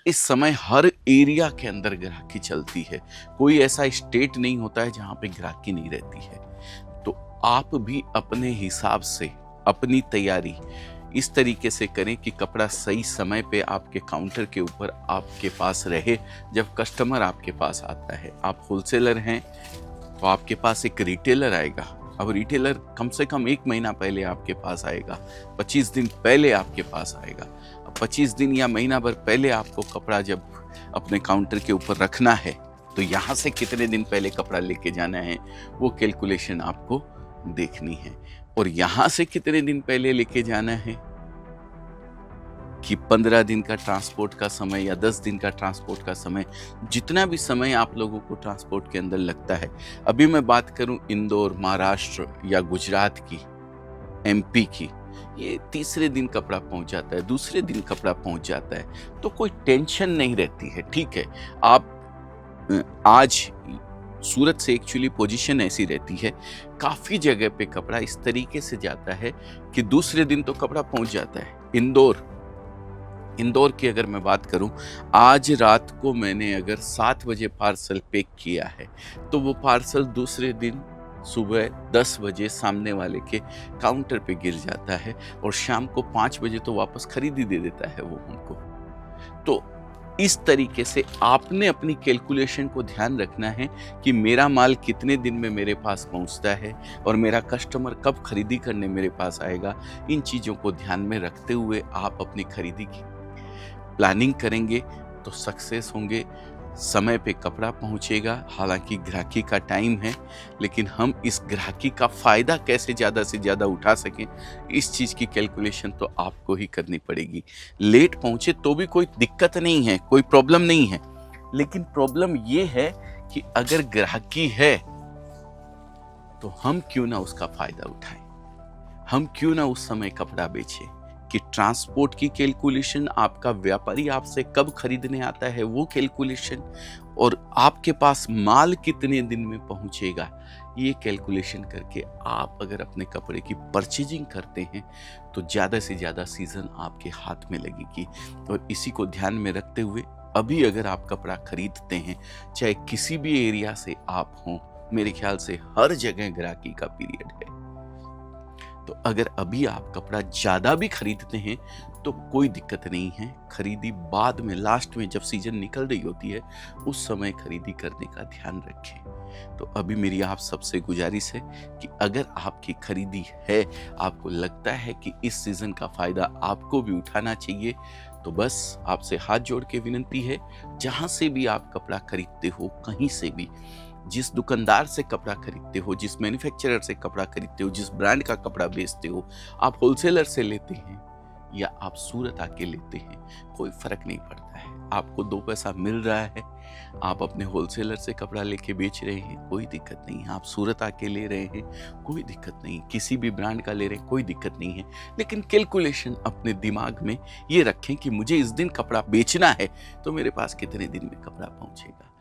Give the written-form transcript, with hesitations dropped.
इस समय हर एरिया के अंदर ग्राहकी चलती है। कोई ऐसा स्टेट नहीं होता है जहाँ पे ग्राहकी नहीं रहती है। तो आप भी अपने हिसाब से अपनी तैयारी इस तरीके से करें कि कपड़ा सही समय पे आपके काउंटर के ऊपर आपके पास रहे जब कस्टमर आपके पास आता है। आप होलसेलर हैं तो आपके पास एक रिटेलर आएगा। अब रिटेलर कम से कम 1 महीना पहले आपके पास आएगा, 25 दिन पहले आपके पास आएगा। अब 25 दिन या महीना भर पहले आपको कपड़ा जब अपने काउंटर के ऊपर रखना है तो यहाँ से कितने दिन पहले कपड़ा लेके जाना है वो कैलकुलेशन आपको देखनी है। और यहाँ से कितने दिन पहले लेके जाना है कि 15 दिन का ट्रांसपोर्ट का समय या 10 दिन का ट्रांसपोर्ट का समय, जितना भी समय आप लोगों को ट्रांसपोर्ट के अंदर लगता है। अभी मैं बात करूं इंदौर, महाराष्ट्र या गुजरात की, एमपी की, ये तीसरे दिन कपड़ा पहुंच जाता है, दूसरे दिन कपड़ा पहुंच जाता है, तो कोई टेंशन नहीं रहती है। ठीक है, आप आज सूरत से एक्चुअली पोजीशन ऐसी रहती है, काफी जगह पे कपड़ा इस तरीके से जाता है कि दूसरे दिन तो कपड़ा पहुंच जाता है। इंदौर की अगर मैं बात करूं, आज रात को मैंने अगर 7 बजे पार्सल पैक किया है तो वो पार्सल दूसरे दिन सुबह 10 बजे सामने वाले के काउंटर पे गिर जाता है और शाम को 5 बजे तो वापस खरीदी दे देता है वो हमको। तो इस तरीके से आपने अपनी कैलकुलेशन को ध्यान रखना है कि मेरा माल कितने दिन में मेरे पास पहुंचता है और मेरा कस्टमर कब खरीदी करने मेरे पास आएगा। इन चीज़ों को ध्यान में रखते हुए आप अपनी खरीदी की प्लानिंग करेंगे तो सक्सेस होंगे। समय पे कपड़ा पहुंचेगा। हालांकि ग्राहकी का टाइम है, लेकिन हम इस ग्राहकी का फायदा कैसे ज़्यादा से ज़्यादा उठा सकें, इस चीज़ की कैलकुलेशन तो आपको ही करनी पड़ेगी। लेट पहुंचे तो भी कोई दिक्कत नहीं है, कोई प्रॉब्लम नहीं है, लेकिन प्रॉब्लम ये है कि अगर ग्राहकी है तो हम क्यों ना उसका फायदा उठाएं, हम क्यों ना उस समय कपड़ा बेचें। कि ट्रांसपोर्ट की कैलकुलेशन, आपका व्यापारी आपसे कब खरीदने आता है वो कैलकुलेशन, और आपके पास माल कितने दिन में पहुंचेगा, ये कैलकुलेशन करके आप अगर अपने कपड़े की परचेजिंग करते हैं तो ज़्यादा से ज़्यादा सीजन आपके हाथ में लगेगी। और इसी को ध्यान में रखते हुए अभी अगर आप कपड़ा खरीदते हैं, चाहे किसी भी एरिया से आप हों, मेरे ख्याल से हर जगह ग्राहकी का पीरियड है। तो अगर अभी आप कपड़ा ज़्यादा भी खरीदते हैं तो कोई दिक्कत नहीं है। खरीदी बाद में, लास्ट में जब सीजन निकल रही होती है उस समय खरीदी करने का ध्यान रखें। तो अभी मेरी आप सबसे गुजारिश है कि अगर आपकी खरीदी है, आपको लगता है कि इस सीज़न का फ़ायदा आपको भी उठाना चाहिए, तो बस आपसे हाथ जोड़ के विनती है, जहाँ से भी आप कपड़ा खरीदते हो, कहीं से भी, जिस दुकानदार से कपड़ा खरीदते हो, जिस मैन्युफैक्चरर से कपड़ा खरीदते हो, जिस ब्रांड का कपड़ा बेचते हो, आप होलसेलर से लेते हैं या आप सूरत आके लेते हैं, कोई फर्क नहीं पड़ता है। आपको 2 पैसा मिल रहा है, आप अपने होलसेलर से कपड़ा लेके बेच रहे हैं, कोई दिक्कत नहीं है। आप सूरत आके ले रहे हैं, कोई दिक्कत नहीं। किसी भी ब्रांड का ले रहे हैं, कोई दिक्कत नहीं है। लेकिन कैलकुलेशन अपने दिमाग में ये रखें कि मुझे इस दिन कपड़ा बेचना है तो मेरे पास कितने दिन में कपड़ा पहुंचेगा।